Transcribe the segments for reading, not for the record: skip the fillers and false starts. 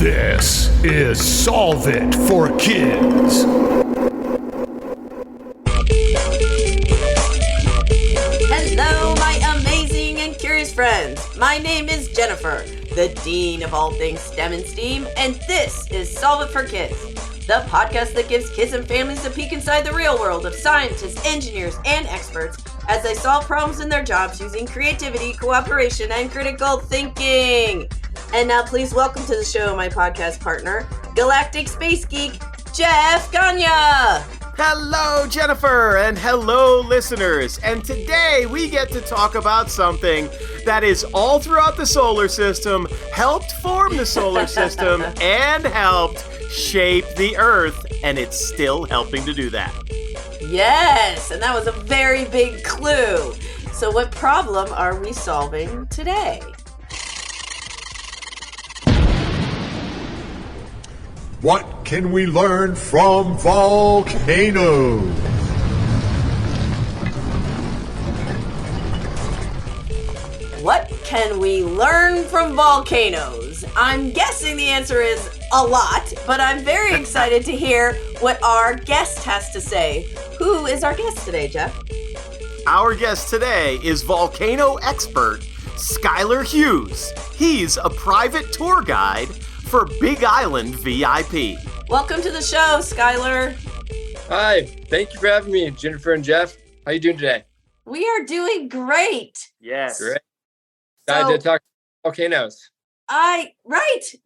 This is Solve It for Kids. Hello, my amazing and curious friends. My name is Jennifer, the Dean of all things STEM and STEAM, and this is Solve It for Kids, the podcast that gives kids and families a peek inside the real world of scientists, engineers, and experts as they solve problems in their jobs using creativity, cooperation, and critical thinking. And now please welcome to the show my podcast partner, Galactic Space Geek, Jeff Gagne. Hello, Jennifer, and hello, listeners. And today we get to talk about something that is all throughout the solar system, helped form the solar system, and helped shape the Earth, and it's still helping to do that. Yes, and that was a very big clue. So what problem are we solving today? What can we learn from volcanoes? What can we learn from volcanoes? I'm guessing the answer is a lot, but I'm very excited to hear what our guest has to say. Who is our guest today, Jeff? Our guest today is volcano expert Skylar Hughes. He's a private tour guide for Big Island VIP. Welcome to the show, Skylar. Hi, thank you for having me, Jennifer and Jeff. How are you doing today? We are doing great. Yes. Great. Excited to talk volcanoes.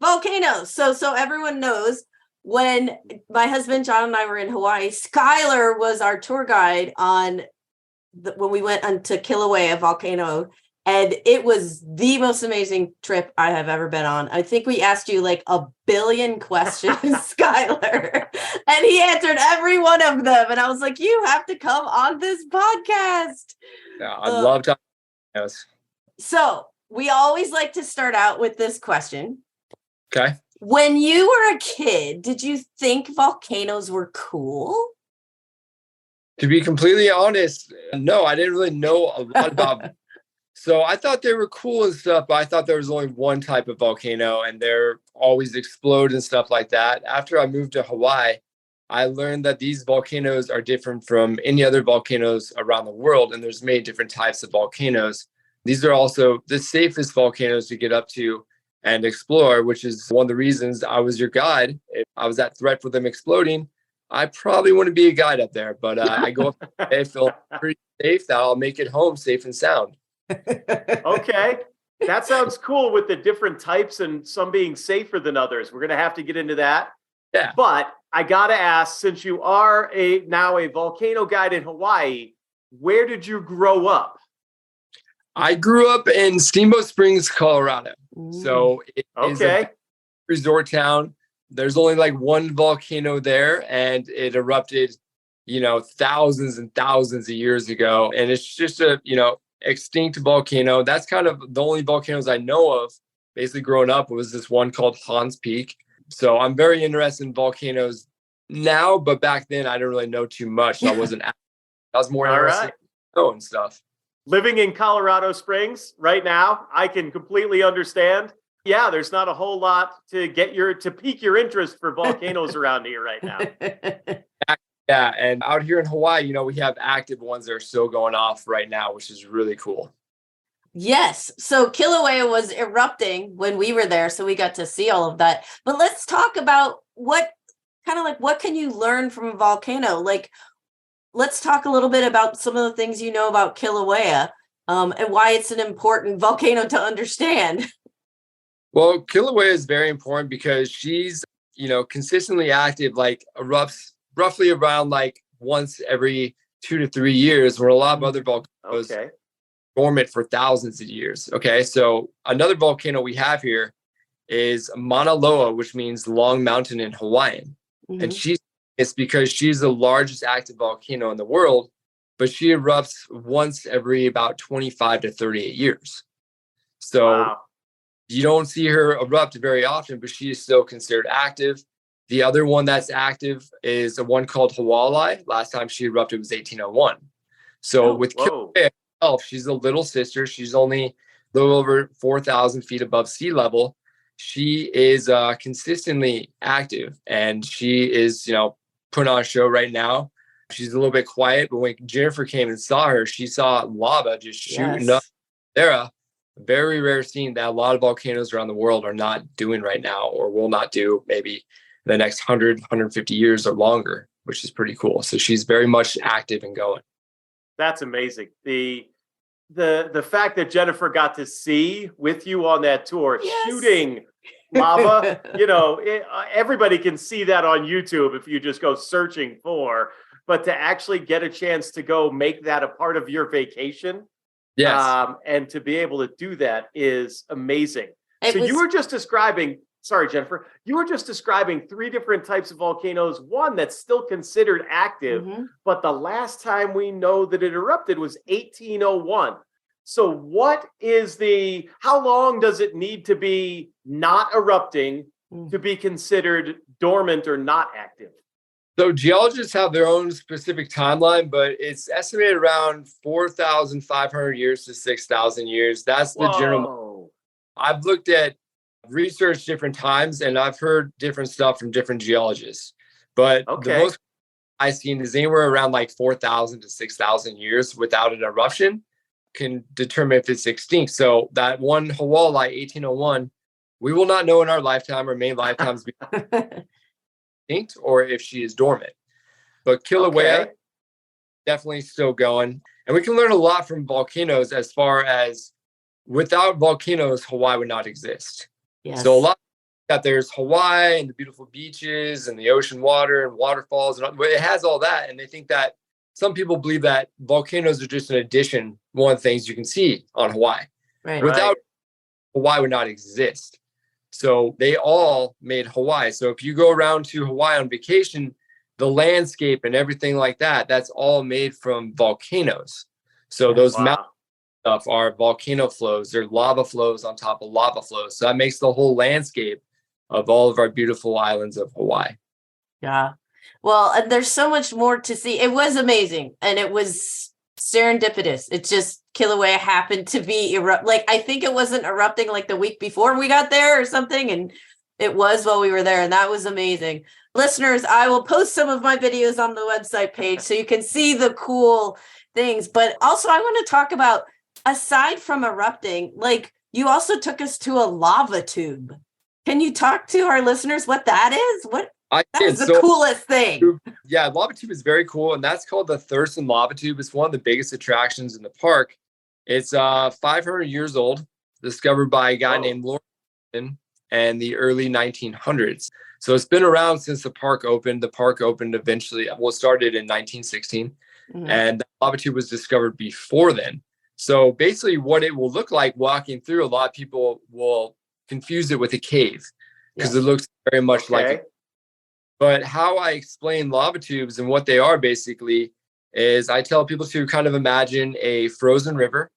Volcanoes. So everyone knows, when my husband John and I were in Hawaii, Skylar was our tour guide when we went onto Kilauea volcano. And it was the most amazing trip I have ever been on. I think we asked you like a billion questions, Skylar, and he answered every one of them. And I was like, you have to come on this podcast. Yeah, I love talking volcanoes. So we always like to start out with this question. Okay. When you were a kid, did you think volcanoes were cool? To be completely honest, no, I didn't really know a lot about them. So I thought they were cool and stuff, but I thought there was only one type of volcano and they're always explode and stuff like that. After I moved to Hawaii, I learned that these volcanoes are different from any other volcanoes around the world. And there's many different types of volcanoes. These are also the safest volcanoes to get up to and explore, which is one of the reasons I was your guide. If I was at threat for them exploding, I probably wouldn't be a guide up there, but I go up there, I feel pretty safe that I'll make it home safe and sound. Okay. That sounds cool with the different types and some being safer than others. We're going to have to get into that. Yeah. But I got to ask, since you are now a volcano guide in Hawaii, where did you grow up? I grew up in Steamboat Springs, Colorado. So it is a resort town. There's only like one volcano there, and it erupted, thousands and thousands of years ago. And it's just a, extinct volcano. That's kind of the only volcanoes I know of. Basically growing up was this one called Hans Peak. So I'm very interested in volcanoes now, but back then I didn't really know too much. So I was more interested in and stuff. Living in Colorado Springs right now, I can completely understand. Yeah, there's not a whole lot to pique your interest for volcanoes around here right now. Yeah, and out here in Hawaii, we have active ones that are still going off right now, which is really cool. Yes. So Kilauea was erupting when we were there, so we got to see all of that. But let's talk about what can you learn from a volcano? Like, let's talk a little bit about some of the things you know about Kilauea and why it's an important volcano to understand. Well, Kilauea is very important because she's, consistently active, like erupts roughly around like once every 2 to 3 years, where a lot of other volcanoes dormant for thousands of years. Okay, so another volcano we have here is Mauna Loa, which means long mountain in Hawaiian. Mm-hmm. And it's because she's the largest active volcano in the world, but she erupts once every about 25 to 38 years. So you don't see her erupt very often, but she is still considered active. The other one that's active is a one called Hualai. Last time she erupted was 1801. So with Kilauea herself, she's a little sister. She's only a little over 4,000 feet above sea level. she is consistently active, and she is, putting on a show right now. She's a little bit quiet, but when Jennifer came and saw her, she saw lava just shooting up. There, a very rare scene that a lot of volcanoes around the world are not doing right now, or will not do maybe the next 150 years or longer, which is pretty cool. So she's very much active and going. That's amazing. The fact that Jennifer got to see with you on that tour, shooting lava, everybody can see that on YouTube if you just go searching for, but to actually get a chance to go make that a part of your vacation, and to be able to do that is amazing. You were just describing, sorry, Jennifer, you were just describing 3 different types of volcanoes, one that's still considered active, but the last time we know that it erupted was 1801. So how long does it need to be not erupting to be considered dormant or not active? So geologists have their own specific timeline, but it's estimated around 4,500 years to 6,000 years. That's the general. I've looked at researched different times, and I've heard different stuff from different geologists. But the most I've seen is anywhere around like 4,000 to 6,000 years without an eruption can determine if it's extinct. So that one Hawaii 1801, we will not know in our lifetime or many lifetimes extinct or if she is dormant. But Kilauea definitely still going. And we can learn a lot from volcanoes as far as without volcanoes, Hawaii would not exist. Yes. So a lot that there's Hawaii and the beautiful beaches and the ocean water and waterfalls, and it has all that. And they think that some people believe that volcanoes are just an addition, one of the things you can see on Hawaii. Right. Without Hawaii would not exist. So they all made Hawaii. So if you go around to Hawaii on vacation, the landscape and everything like that, that's all made from volcanoes. So those mountain stuff are volcano flows. They're lava flows on top of lava flows. So that makes the whole landscape of all of our beautiful islands of Hawaii. Yeah. Well, and there's so much more to see. It was amazing. And it was serendipitous. It's just Kilauea happened to be I think it wasn't erupting like the week before we got there or something. And it was while we were there. And that was amazing. Listeners, I will post some of my videos on the website page so you can see the cool things. But also I want to talk about, aside from erupting, like you also took us to a lava tube. Can you talk to our listeners what that is? That was the coolest thing. Yeah, lava tube is very cool, and that's called the Thurston Lava Tube. It's one of the biggest attractions in the park. It's 500 years old, discovered by a guy named Lawrence in the early 1900s. So it's been around since the park opened. The park opened eventually, started in 1916, and the lava tube was discovered before then. So basically what it will look like walking through, a lot of people will confuse it with a cave because it looks very much like it. But how I explain lava tubes and what they are basically is I tell people to kind of imagine a frozen river,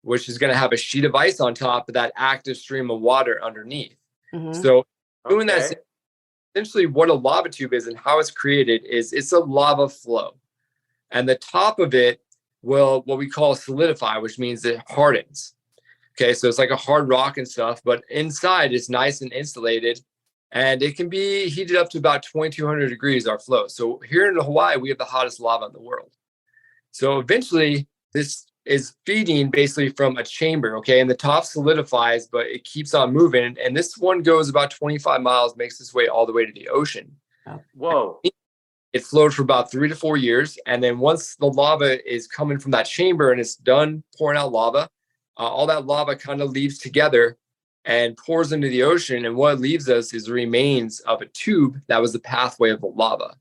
which is going to have a sheet of ice on top of that active stream of water underneath. So doing that, essentially what a lava tube is and how it's created is it's a lava flow. And the top of it will, what we call solidify, which means it hardens. Okay, so it's like a hard rock and stuff, but inside it's nice and insulated. And it can be heated up to about 2,200 degrees, our flow. So here in Hawaii, we have the hottest lava in the world. So eventually, this is feeding basically from a chamber, okay? And the top solidifies, but it keeps on moving. And this one goes about 25 miles, makes its way all the way to the ocean. Whoa. It flowed for about 3 to 4 years. And then once the lava is coming from that chamber and it's done pouring out lava, all that lava kind of leaves together and pours into the ocean. And what leaves us is remains of a tube that was the pathway of the lava.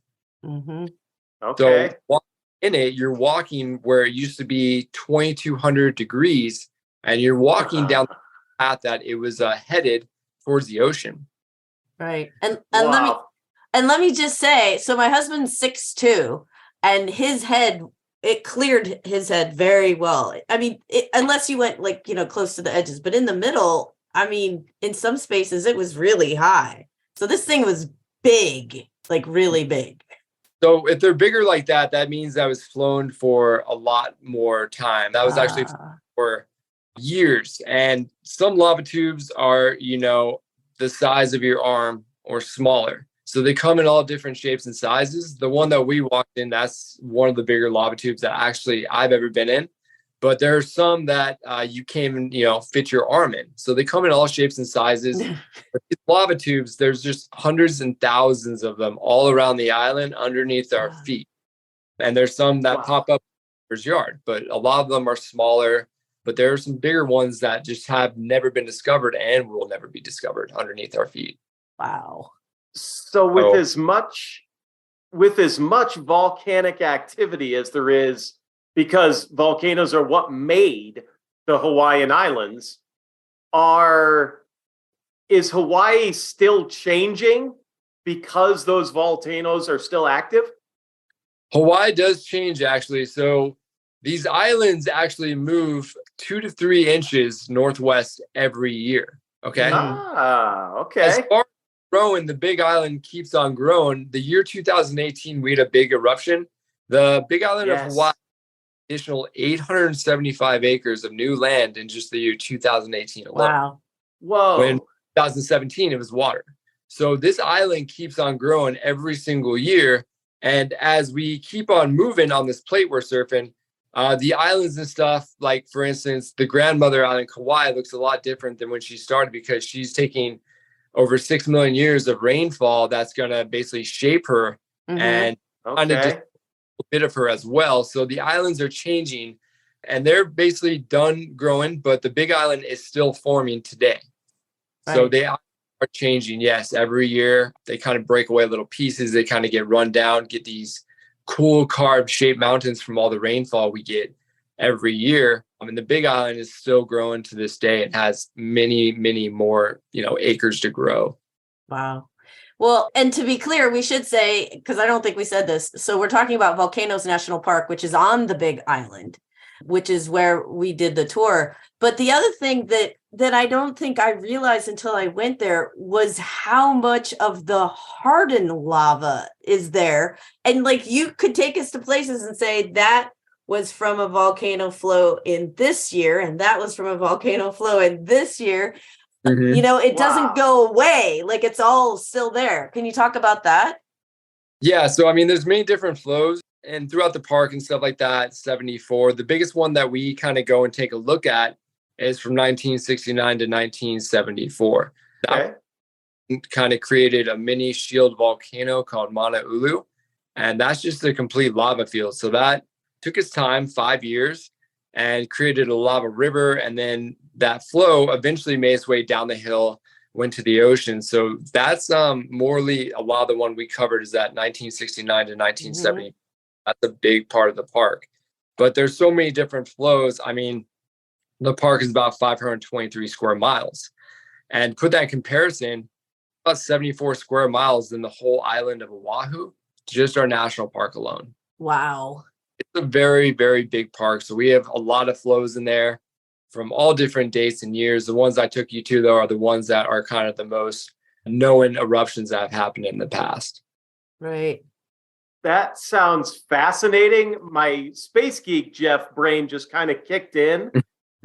Okay. So in it, you're walking where it used to be 2,200 degrees, and you're walking down the path that it was headed towards the ocean. Right. And let me just say, so my husband's 6'2", and his head, it cleared his head very well. I mean, unless you went close to the edges, but in the middle, I mean, in some spaces it was really high. So this thing was big, like really big. So if they're bigger like that, that means that was flown for a lot more time. That was actually for years. And some lava tubes are, the size of your arm or smaller. So they come in all different shapes and sizes. The one that we walked in, that's one of the bigger lava tubes that actually I've ever been in. But there are some that you can't even, fit your arm in. So they come in all shapes and sizes. But these lava tubes, there's just hundreds and thousands of them all around the island underneath our feet. And there's some that pop up in your yard, but a lot of them are smaller. But there are some bigger ones that just have never been discovered and will never be discovered underneath our feet. Wow. So with as much volcanic activity as there is, because volcanoes are what made the Hawaiian Islands, is Hawaii still changing because those volcanoes are still active? Hawaii does change, actually. So these islands actually move 2 to 3 inches northwest every year. Okay. Okay. As far as growing, the Big Island keeps on growing. The year 2018, we had a big eruption. The Big Island of Hawaii, additional 875 acres of new land in just the year 2018 alone. Wow. Whoa. When 2017, it was water. So this island keeps on growing every single year. And as we keep on moving on this plate we're surfing, the islands and stuff, like, for instance, the grandmother island, Kauai, looks a lot different than when she started because she's taking over 6 million years of rainfall that's going to basically shape her and kind of just a bit of her as well. So the islands are changing and they're basically done growing, but the Big Island is still forming today. Right. So they are changing. Yes. Every year they kind of break away little pieces. They kind of get run down, get these cool carved shaped mountains from all the rainfall we get every year. I mean, the Big Island is still growing to this day. It has many, many more, acres to grow. Wow. Well, and to be clear, we should say, because I don't think we said this. So we're talking about Volcanoes National Park, which is on the Big Island, which is where we did the tour. But the other thing that I don't think I realized until I went there was how much of the hardened lava is there. And like, you could take us to places and say that was from a volcano flow in this year, and that was from a volcano flow in this year. It doesn't go away. Like, it's all still there. Can you talk about that? Yeah. So, I mean, there's many different flows and throughout the park and stuff like that. 74, the biggest one that we kind of go and take a look at is from 1969 to 1974. Okay. That kind of created a mini shield volcano called Mauna Ulu. And that's just a complete lava field. So that took its time, 5 years, and created a lava river. And then that flow eventually made its way down the hill, went to the ocean. So that's morely a lot of the one we covered is that 1969 to 1970. That's a big part of the park. But there's so many different flows. I mean, the park is about 523 square miles. And put that in comparison, about 74 square miles in the whole island of Oahu, just our national park alone. Wow. It's a very, very big park. So we have a lot of flows in there from all different dates and years. The ones I took you to, though, are the ones that are kind of the most known eruptions that have happened in the past. Right. That sounds fascinating. My space geek Jeff brain just kind of kicked in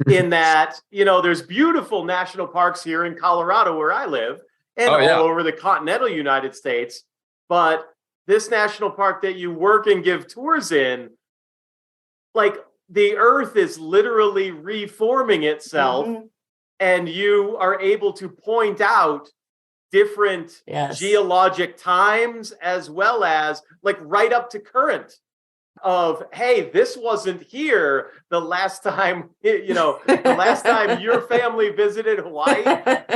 that, there's beautiful national parks here in Colorado where I live and all over the continental United States. But this national park that you work and give tours in, like, the earth is literally reforming itself and you are able to point out different geologic times as well as like right up to current of, hey, this wasn't here the last time, the last time your family visited Hawaii,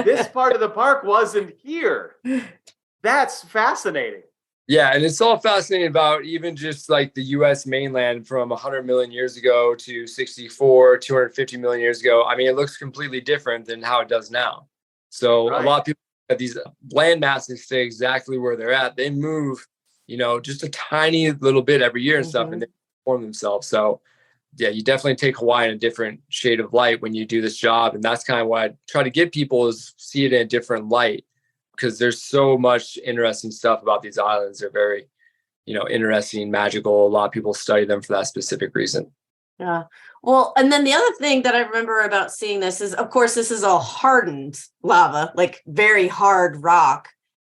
this part of the park wasn't here. That's fascinating. Yeah, and it's all fascinating about even just like the U.S. mainland from 100 million years ago to 64, 250 million years ago. I mean, it looks completely different than how it does now. So a lot of people, these land masses stay exactly where they're at. They move, just a tiny little bit every year and stuff, and they form themselves. So yeah, you definitely take Hawaii in a different shade of light when you do this job. And that's kind of what I try to get people is see it in a different light. Because there's so much interesting stuff about these islands. They're very, interesting, magical. A lot of people study them for that specific reason. Yeah. Well, and then the other thing that I remember about seeing this is, of course, this is all hardened lava, like very hard rock,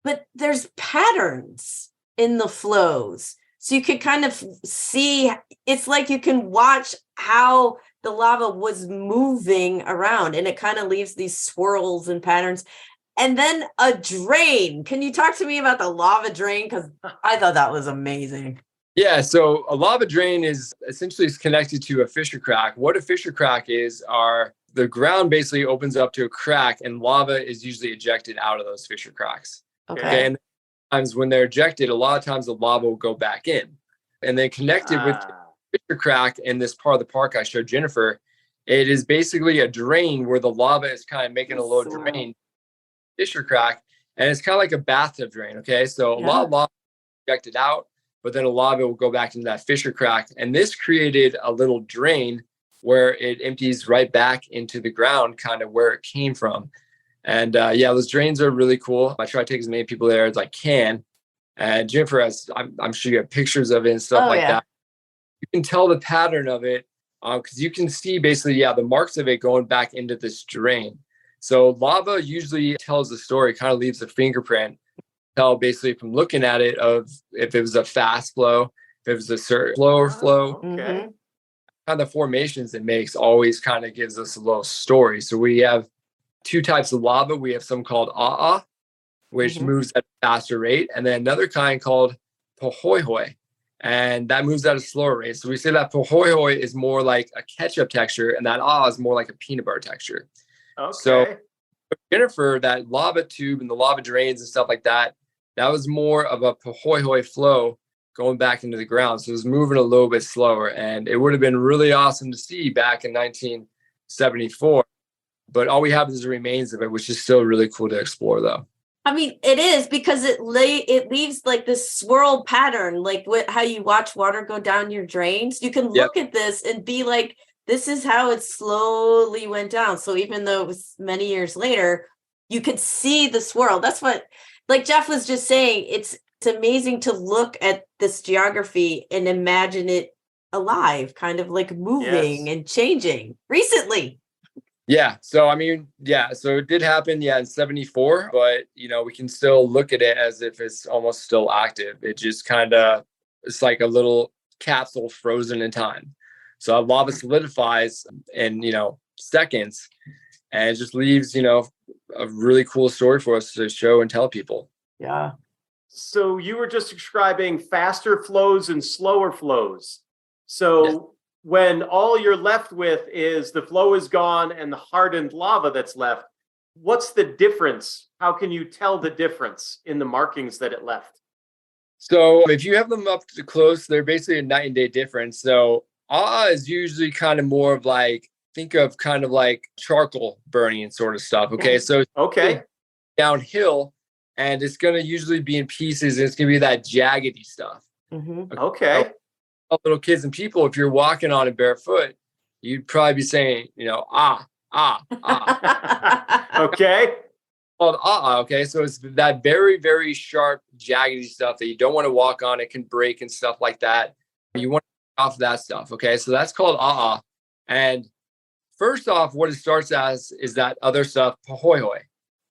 but there's patterns in the flows. So you can kind of see, it's like you can watch how the lava was moving around, and it kind of leaves these swirls and patterns. And then a drain. Can you talk to me about the lava drain? Because I thought that was amazing. Yeah, so a lava drain is essentially connected to a fissure crack. What a fissure crack is, are the ground basically opens up to a crack, and lava is usually ejected out of those fissure cracks. Okay. And times when they're ejected, a lot of times the lava will go back in. And then connected with the fissure crack in this part of the park I showed Jennifer, it is basically a drain where the lava is kind of making a little drain, fissure crack, and it's kind of like a bathtub drain. Okay, so a lot of lava ejected out, but then a lot of it will go back into that fissure crack. And this created a little drain where it empties right back into the ground, kind of where it came from. And those drains are really cool. I try to take as many people there as I can. And Jennifer has, I'm sure you have pictures of it and stuff that. You can tell the pattern of it because you can see basically, the marks of it going back into this drain. So lava usually tells the story, kind of leaves a fingerprint. Tell basically from looking at it of if it was a fast flow, if it was a slower flow. Okay. Kind of the formations it makes always kind of gives us a little story. So we have two types of lava. We have some called a'a, which moves at a faster rate, and then another kind called pohoihoi, and that moves at a slower rate. So we say that pohoihoi is more like a ketchup texture, and that a'a is more like a peanut butter texture. Okay. So Jennifer, that lava tube and the lava drains and stuff like that, that was more of a pohoihoi flow going back into the ground. So it was moving a little bit slower, and it would have been really awesome to see back in 1974. But all we have is the remains of it, which is still really cool to explore, though. I mean, it is, because it leaves like this swirl pattern, like how you watch water go down your drains. You can look at this and be like, this is how it slowly went down. So even though it was many years later, you could see the swirl. That's what, like Jeff was just saying, it's amazing to look at this geography and imagine it alive, kind of like moving and changing recently. Yeah. So, I mean, so it did happen, in 74, but, we can still look at it as if it's almost still active. It just it's like a little capsule frozen in time. So lava solidifies in, seconds, and it just leaves, a really cool story for us to show and tell people. Yeah. So you were just describing faster flows and slower flows. So when all you're left with is the flow is gone and the hardened lava that's left, what's the difference? How can you tell the difference in the markings that it left? So if you have them up to close, they're basically a night and day difference. So is usually kind of more of like, think of kind of like charcoal burning sort of stuff. Okay. So downhill, and it's going to usually be in pieces, and it's going to be that jaggedy stuff. Okay. Little kids and people, if you're walking on it barefoot, you'd probably be saying, Okay. Called okay. So it's that very, very sharp, jaggedy stuff that you don't want to walk on. It can break and stuff like that. You want to get off that stuff. Okay. So that's called And first off, what it starts as is that other stuff, pohoihoi.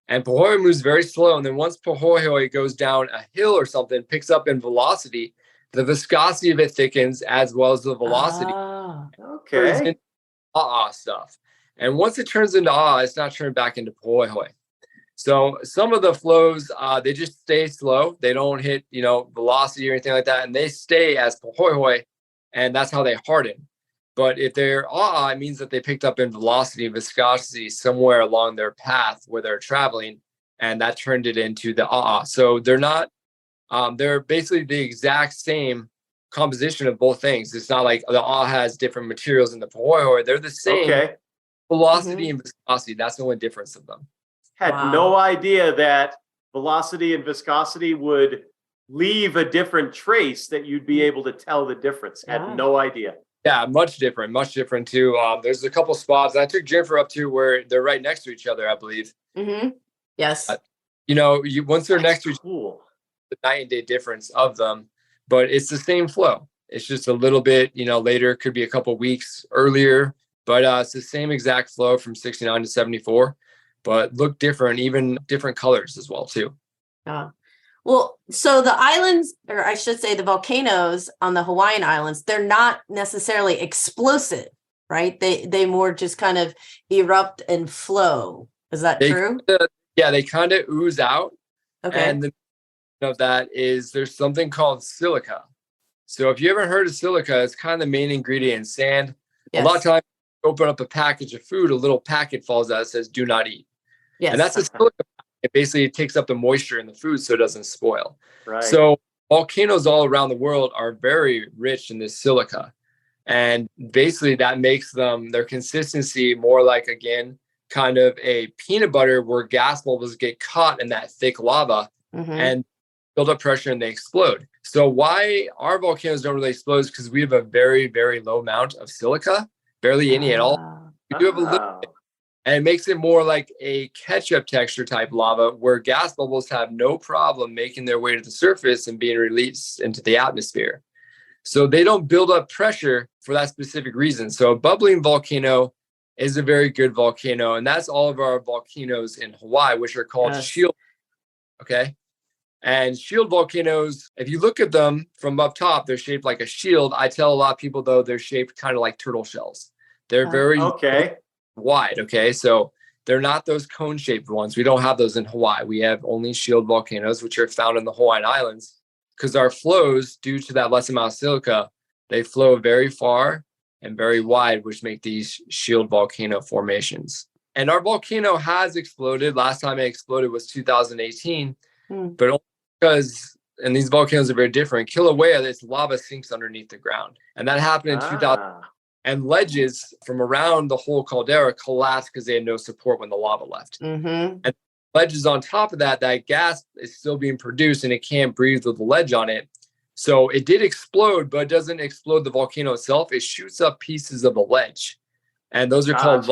And pohoihoi moves very slow. And then once pohoihoi goes down a hill or something, picks up in velocity, the viscosity of it thickens as well as the velocity. Okay. Stuff. And once it turns into it's not turned back into pohoihoi. So some of the flows, they just stay slow. They don't hit, velocity or anything like that. And they stay as pohoihoi, and that's how they harden. But if they're it means that they picked up in velocity and viscosity somewhere along their path where they're traveling, and that turned it into the So they're not, they're basically the exact same composition of both things. It's not like the has different materials in the pohoihoi. They're the same velocity and viscosity. That's the only difference of them. Had no idea that velocity and viscosity would leave a different trace that you'd be able to tell the difference. Had no idea. Yeah, much different too. There's a couple spots I took Jennifer up to where they're right next to each other, I believe. Yes. Once they're next to each other, the night and day difference of them, but it's the same flow. It's just a little bit, later, could be a couple weeks earlier, but it's the same exact flow from 69 to 74, but look different, even different colors as well too. Well, so the islands, or I should say the volcanoes on the Hawaiian Islands, they're not necessarily explosive, right? They more just kind of erupt and flow. Is that true? They kind of ooze out. Okay. And the of that is there's something called silica. So if you ever heard of silica, it's kind of the main ingredient in sand. Yes. A lot of times you open up a package of food, a little packet falls out that says do not eat. Yes. And that's a silica. It basically takes up the moisture in the food so it doesn't spoil. Right. So volcanoes all around the world are very rich in this silica. And basically that makes their consistency more like, again, kind of a peanut butter where gas bubbles get caught in that thick lava and build up pressure and they explode. So why our volcanoes don't really explode is because we have a very, very low amount of silica, barely any at all. We do have a little bit. And it makes it more like a ketchup texture type lava where gas bubbles have no problem making their way to the surface and being released into the atmosphere. So they don't build up pressure for that specific reason. So a bubbling volcano is a very good volcano. And that's all of our volcanoes in Hawaii, which are called shield. Okay. And shield volcanoes, if you look at them from up top, they're shaped like a shield. I tell a lot of people, though, they're shaped kind of like turtle shells. They're very wide. Okay. So they're not those cone shaped ones. We don't have those in Hawaii. We have only shield volcanoes, which are found in the Hawaiian Islands because our flows, due to that less amount of silica, they flow very far and very wide, which make these shield volcano formations. And our volcano has exploded. Last time it exploded was 2018, but only because, and these volcanoes are very different. Kilauea, this lava sinks underneath the ground. And that happened in 2000. And ledges from around the whole caldera collapsed because they had no support when the lava left. And ledges on top of that, that gas is still being produced and it can't breathe with the ledge on it. So it did explode, but it doesn't explode the volcano itself. It shoots up pieces of the ledge. And those are called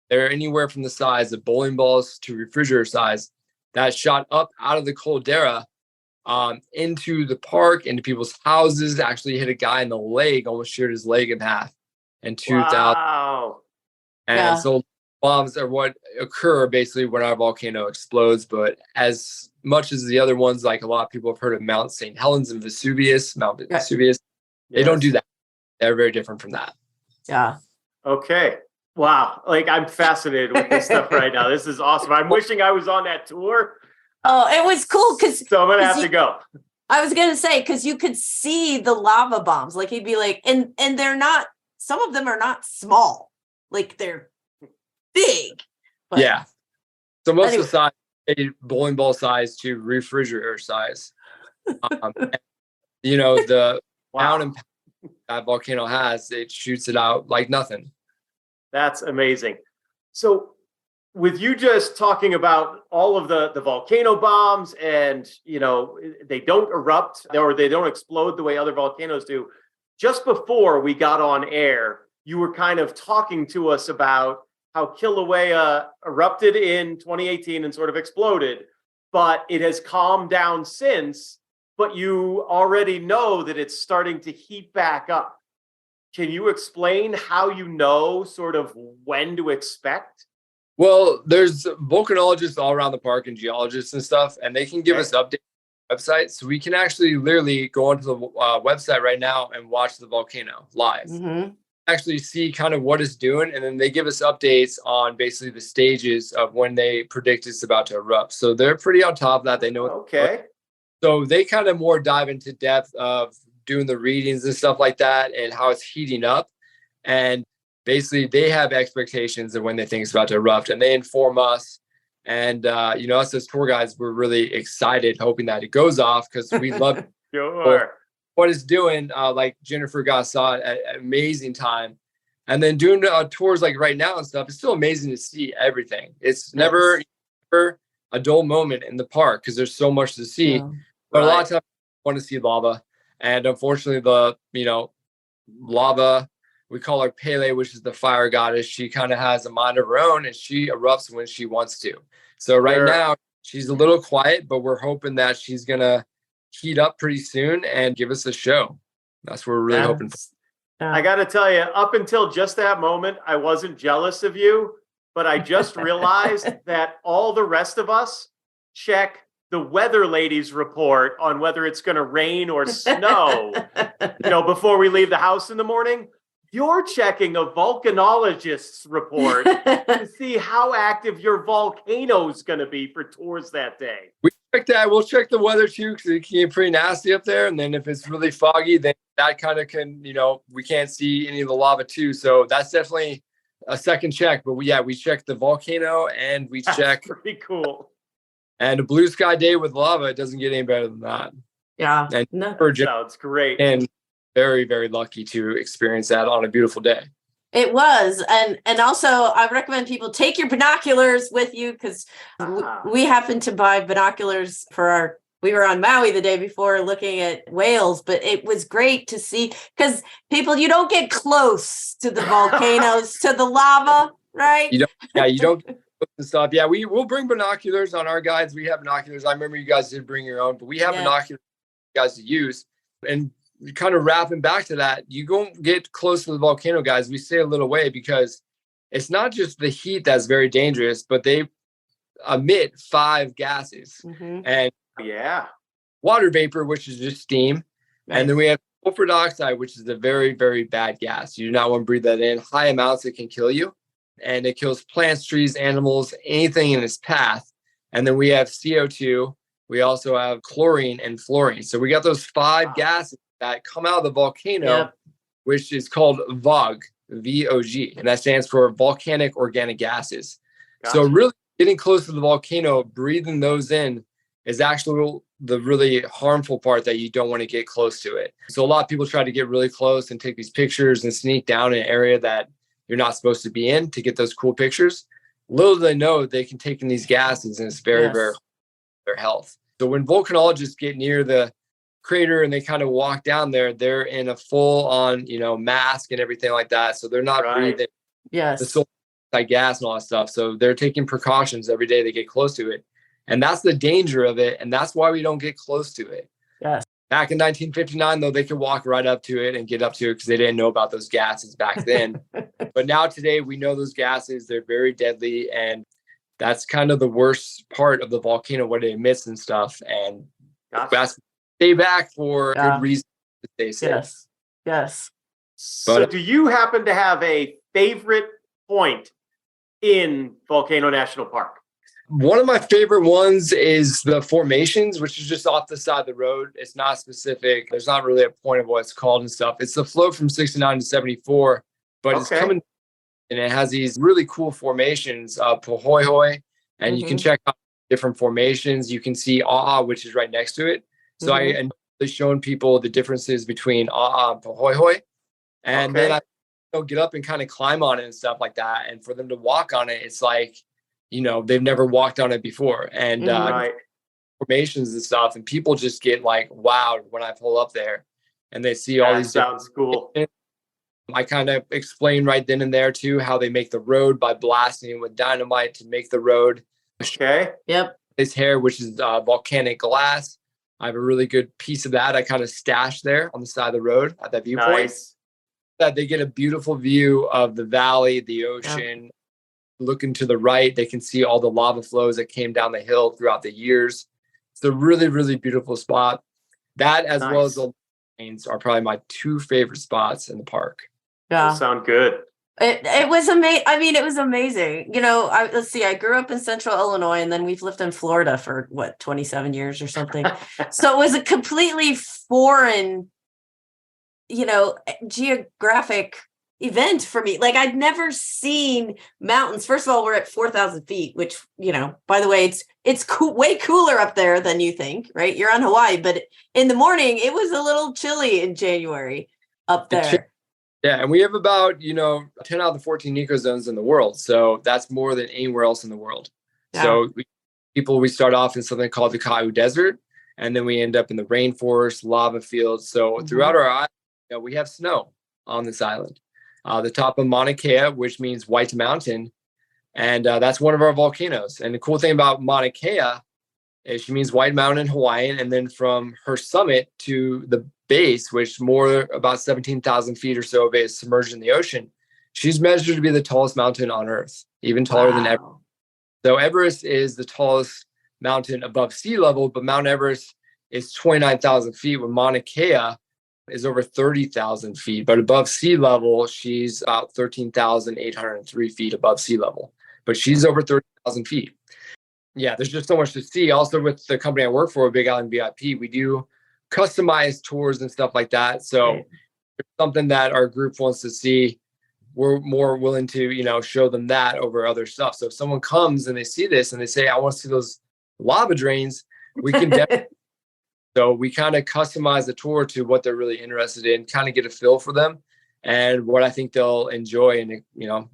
they're anywhere from the size of bowling balls to refrigerator size that shot up out of the caldera into the park, into people's houses, actually hit a guy in the leg, almost sheared his leg in half in 2000. And so bombs are what occur basically when our volcano explodes. But as much as the other ones, like a lot of people have heard of Mount St. Helens and Vesuvius, they don't do that. They're very different from that. Yeah. Okay. Wow. Like I'm fascinated with this stuff right now. This is awesome. I'm wishing I was on that tour. Oh, it was cool because so I'm gonna have to go. I was gonna say because you could see the lava bombs. Like he'd be like, and they're not. Some of them are not small. Like they're big. But yeah. So most of the size, bowling ball size to refrigerator size. The pound and pound that volcano has, it shoots it out like nothing. That's amazing. So with you just talking about all of the volcano bombs and, they don't erupt or they don't explode the way other volcanoes do. Just before we got on air, you were kind of talking to us about how Kilauea erupted in 2018 and sort of exploded, but it has calmed down since, but you already know that it's starting to heat back up. Can you explain how you know sort of when to expect? Well, there's volcanologists all around the park and geologists and stuff, and they can give us updates on the website. So we can actually literally go onto the website right now and watch the volcano live. Actually see kind of what it's doing, and then they give us updates on basically the stages of when they predict it's about to erupt. So they're pretty on top of that. They know. So they kind of more dive into depth of doing the readings and stuff like that and how it's heating up. And basically they have expectations of when they think it's about to erupt, and they inform us. And, us as tour guides, we're really excited, hoping that it goes off because we love what it's doing. Like Jennifer saw it at an amazing time. And then doing tours like right now and stuff, it's still amazing to see everything. It's never a dull moment in the park because there's so much to see. But a lot of times I want to see lava. And unfortunately, the, lava, we call her Pele, which is the fire goddess. She kind of has a mind of her own and she erupts when she wants to. So right now she's a little quiet, but we're hoping that she's going to heat up pretty soon and give us a show. That's what we're really hoping for. I got to tell you, up until just that moment, I wasn't jealous of you, but I just realized that all the rest of us check the weather lady's report on whether it's going to rain or snow, before we leave the house in the morning. You're checking a volcanologist's report to see how active your volcano is going to be for tours that day. We check that. We'll check the weather too, because it can get pretty nasty up there. And then if it's really foggy, then that kind of can, we can't see any of the lava too. So that's definitely a second check. But we check the volcano and we check. Pretty cool. And a blue sky day with lava, it doesn't get any better than that. Yeah. And sounds great. And very, very lucky to experience that on a beautiful day. It was. And also I recommend people take your binoculars with you, because we happened to buy binoculars we were on Maui the day before looking at whales, but it was great to see, because you don't get close to the volcanoes, to the lava, right? You don't get close to stuff. Yeah, we will bring binoculars on our guides. We have binoculars. I remember you guys did bring your own, but we have binoculars for you guys to use. And kind of wrapping back to that, you don't get close to the volcano, guys. We stay a little way, because it's not just the heat that's very dangerous, but they emit 5 gases. And water vapor, which is just steam. Nice. And then we have sulfur dioxide, which is a very, very bad gas. You do not want to breathe that in. High amounts, it can kill you. And it kills plants, trees, animals, anything in its path. And then we have CO2. We also have chlorine and fluorine. So we got those 5 gases that come out of the volcano, which is called VOG, VOG. And that stands for volcanic organic gases. Gotcha. So really getting close to the volcano, breathing those in, is actually the really harmful part that you don't want to get close to it. So a lot of people try to get really close and take these pictures and sneak down an area that you're not supposed to be in to get those cool pictures. Little do they know they can take in these gases, and it's very, very their health. So when volcanologists get near the crater and they kind of walk down there, they're in a full on, mask and everything like that. So they're not breathing the sulfur gas and all that stuff. So they're taking precautions every day they get close to it. And that's the danger of it. And that's why we don't get close to it. Yes. Back in 1959, though, they could walk right up to it and get up to it because they didn't know about those gases back then. But now today, we know those gases, they're very deadly. And that's kind of the worst part of the volcano, what it emits and stuff. And stay back for good reason to stay safe. Yes. So do you happen to have a favorite point in Volcano National Park? One of my favorite ones is the formations, which is just off the side of the road. It's not specific. There's not really a point of what it's called and stuff. It's the flow from 69 to 74, but it's coming, and it has these really cool formations, Pohoihoi, and you can check out different formations. You can see A'a, which is right next to it. So I am showing people the differences between A'a and Pohoihoi. And then I get up and kind of climb on it and stuff like that. And for them to walk on it, it's like, they've never walked on it before. And formations and stuff. And people just get like wowed when I pull up there and they see all these. Sounds cool. I kind of explain right then and there too how they make the road by blasting it with dynamite to make the road. Okay. Yep. His hair, which is volcanic glass. I have a really good piece of that. I kind of stashed there on the side of the road at that viewpoint. Nice. That they get a beautiful view of the valley, the ocean. Looking to the right, they can see all the lava flows that came down the hill throughout the years. It's a really, really beautiful spot. That, as well as the lanes, are probably my 2 favorite spots in the park. Yeah. Those sound good. It was amazing. I mean, it was amazing. Let's see, I grew up in Central Illinois, and then we've lived in Florida for 27 years or something. So it was a completely foreign, geographic event for me. Like, I'd never seen mountains. First of all, we're at 4,000 feet, which, by the way, it's way cooler up there than you think, right? You're on Hawaii, but in the morning, it was a little chilly in January up there. Yeah, and we have about, 10 out of the 14 ecozones in the world. So that's more than anywhere else in the world. Yeah. So we start off in something called the Ka'u Desert, and then we end up in the rainforest, lava fields. So throughout our island, we have snow on this island. The top of Mauna Kea, which means White Mountain, and that's one of our volcanoes. And the cool thing about Mauna Kea is she means White Mountain in Hawaiian, and then from her summit to the base, which more about 17,000 feet or so of it is submerged in the ocean, she's measured to be the tallest mountain on Earth, even taller than Everest. So Everest is the tallest mountain above sea level, but Mount Everest is 29,000 feet, when Mauna Kea is over 30,000 feet. But above sea level, she's about 13,803 feet above sea level. But she's over 30,000 feet. Yeah, there's just so much to see. Also, with the company I work for, Big Island VIP, we do customized tours and stuff like that. So it's something that our group wants to see, we're more willing to, show them that over other stuff. So if someone comes and they see this and they say, I want to see those lava drains, we can definitely. So we kind of customize the tour to what they're really interested in, kind of get a feel for them and what I think they'll enjoy and,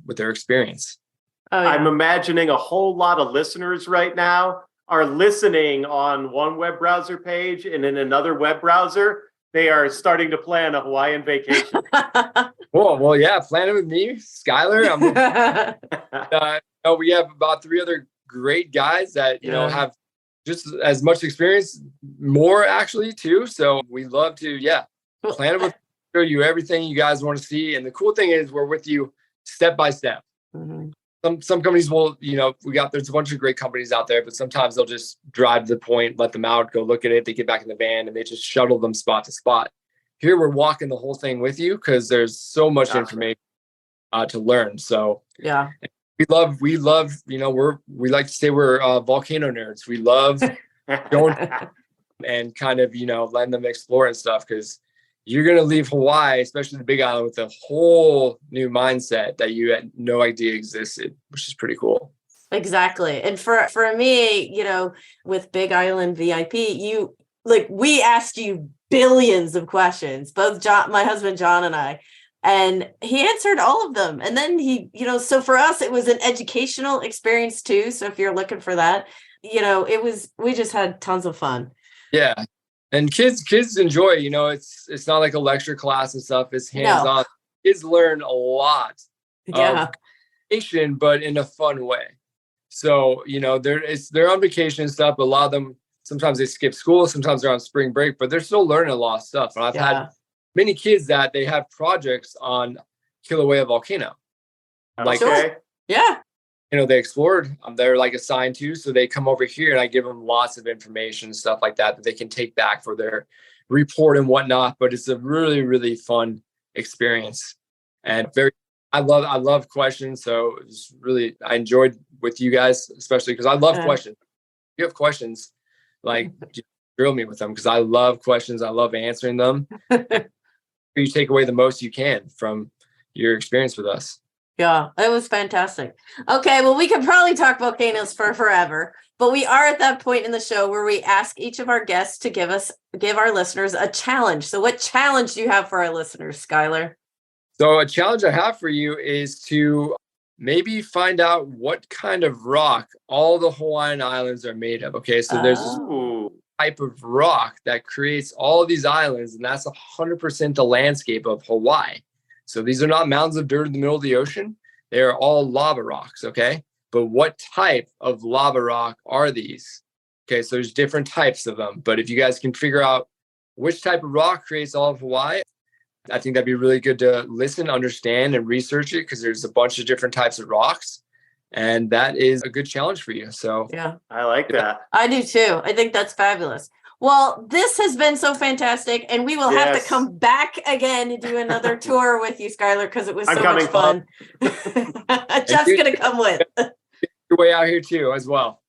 with their experience. Oh, yeah. I'm imagining a whole lot of listeners right now are listening on one web browser page, and in another web browser, they are starting to plan a Hawaiian vacation. Cool. Well, yeah, plan it with me, Skylar. We have about 3 other great guys that, have just as much experience, more actually too. So we love to, plan it with, show you everything you guys want to see. And the cool thing is we're with you step by step. Mm-hmm. Some companies will, there's a bunch of great companies out there, but sometimes they'll just drive to the point, let them out, go look at it. They get back in the van and they just shuttle them spot to spot. Here, we're walking the whole thing with you because there's so much information to learn. So yeah, we love, we like to say we're volcano nerds. We love going and kind of, letting them explore and stuff, because you're going to leave Hawaii, especially the Big Island, with a whole new mindset that you had no idea existed, which is pretty cool. Exactly. And for me, with Big Island VIP, we asked you billions of questions, both my husband, John, and I, and he answered all of them. And then so for us, it was an educational experience too. So if you're looking for that, we just had tons of fun. Yeah. And kids enjoy, it's not like a lecture class and stuff. It's hands-on. No. Kids learn a lot of education, but in a fun way. So, they're on vacation and stuff, but a lot of them, sometimes they skip school, sometimes they're on spring break, but they're still learning a lot of stuff. And I've had many kids that they have projects on Kilauea volcano. Okay. Yeah. They explored, they're assigned to, so they come over here and I give them lots of information, stuff like that they can take back for their report and whatnot. But it's a really, really fun experience and I love questions. So it's really, I enjoyed with you guys, especially because I love questions. If you have questions, just drill me with them, because I love questions. I love answering them. You take away the most you can from your experience with us. Yeah, it was fantastic. Okay, well, we could probably talk volcanoes for forever, but we are at that point in the show where we ask each of our guests to give our listeners a challenge. So what challenge do you have for our listeners, Skylar? So a challenge I have for you is to maybe find out what kind of rock all the Hawaiian Islands are made of. Okay, so there's this type of rock that creates all of these islands, and that's 100% the landscape of Hawaii. So these are not mountains of dirt in the middle of the ocean. They're all lava rocks, okay? But what type of lava rock are these? Okay, so there's different types of them. But if you guys can figure out which type of rock creates all of Hawaii, I think that'd be really good to listen, understand, and research it, because there's a bunch of different types of rocks. And that is a good challenge for you. So yeah, I like that. I do too. I think that's fabulous. Well, this has been so fantastic, and we will have to come back again and do another tour with you, Skylar, because it was so much fun. Jeff's going to come with. Your way out here too, as well.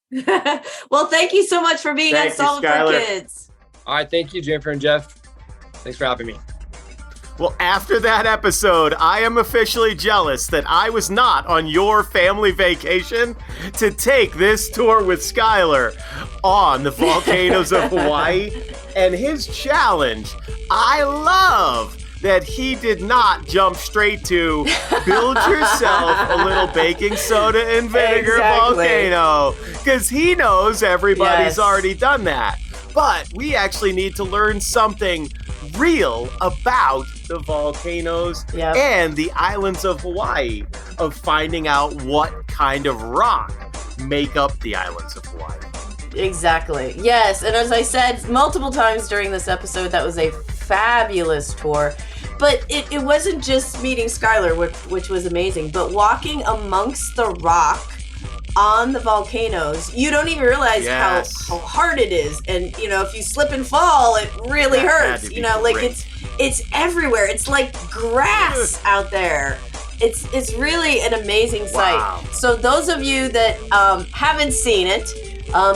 Well, thank you so much for being on Solve for Kids. All right, thank you, Jennifer and Jeff. Thanks for having me. Well, after that episode, I am officially jealous that I was not on your family vacation to take this tour with Skylar on the volcanoes of Hawaii. And his challenge, I love that he did not jump straight to build yourself a little baking soda and vinegar volcano, because he knows everybody's already done that. But we actually need to learn something real about the volcanoes and the islands of Hawaii, of finding out what kind of rock make up the islands of Hawaii. Exactly. Yes. And as I said multiple times during this episode, that was a fabulous tour. But it wasn't just meeting Skylar, which was amazing, but walking amongst the rock on the volcanoes, you don't even realize how hard it is. And, if you slip and fall, it really hurts. It's everywhere. It's like grass out there. It's really an amazing sight. Wow. So those of you that haven't seen it,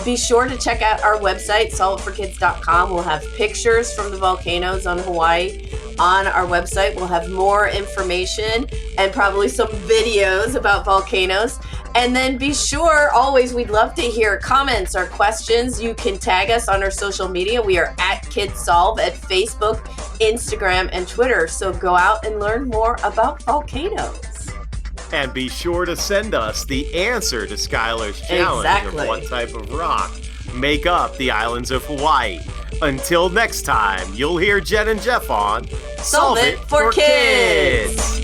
be sure to check out our website, solveitforkids.com. We'll have pictures from the volcanoes on Hawaii on our website. We'll have more information and probably some videos about volcanoes. And then be sure, always, we'd love to hear comments or questions. You can tag us on our social media. We are at KidsSolve at Facebook, Instagram, and Twitter. So go out and learn more about volcanoes. And be sure to send us the answer to Skylar's challenge of what type of rock make up the islands of Hawaii. Until next time, you'll hear Jen and Jeff on Solve It for Kids.